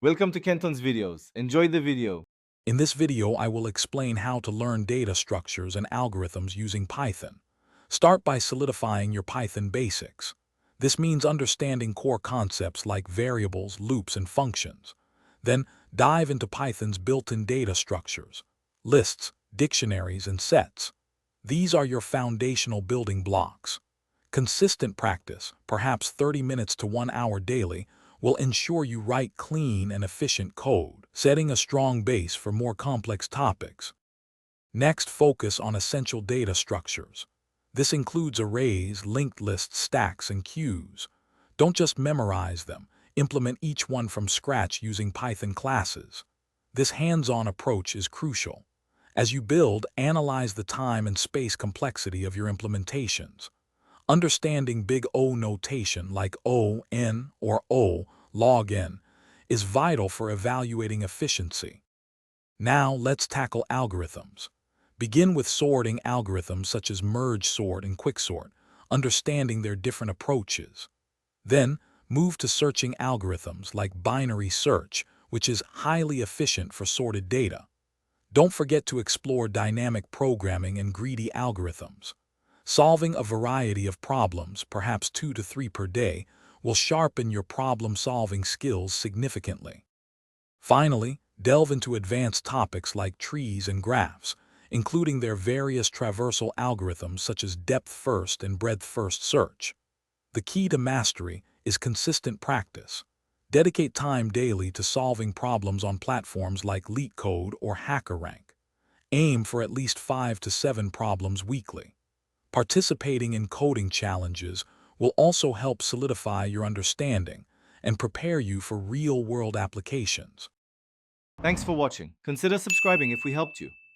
Welcome to Kenton's videos. Enjoy the video. In this video, I will explain how to learn data structures and algorithms using Python. Start by solidifying your Python basics. This means understanding core concepts like variables, loops, and functions. Then, dive into Python's built-in data structures, lists, dictionaries, and sets. These are your foundational building blocks. Consistent practice, perhaps 30 minutes to 1 hour daily, will ensure you write clean and efficient code, setting a strong base for more complex topics. Next, focus on essential data structures. This includes arrays, linked lists, stacks, and queues. Don't just memorize them, implement each one from scratch using Python classes. This hands-on approach is crucial. As you build, analyze the time and space complexity of your implementations. Understanding big O notation like O, N, or O, log N, is vital for evaluating efficiency. Now let's tackle algorithms. Begin with sorting algorithms such as merge sort and quicksort, understanding their different approaches. Then, move to searching algorithms like binary search, which is highly efficient for sorted data. Don't forget to explore dynamic programming and greedy algorithms. Solving a variety of problems, perhaps 2 to 3 per day, will sharpen your problem-solving skills significantly. Finally, delve into advanced topics like trees and graphs, including their various traversal algorithms such as depth-first and breadth-first search. The key to mastery is consistent practice. Dedicate time daily to solving problems on platforms like LeetCode or HackerRank. Aim for at least 5 to 7 problems weekly. Participating in coding challenges will also help solidify your understanding and prepare you for real-world applications. Thanks for watching. Consider subscribing if we helped you.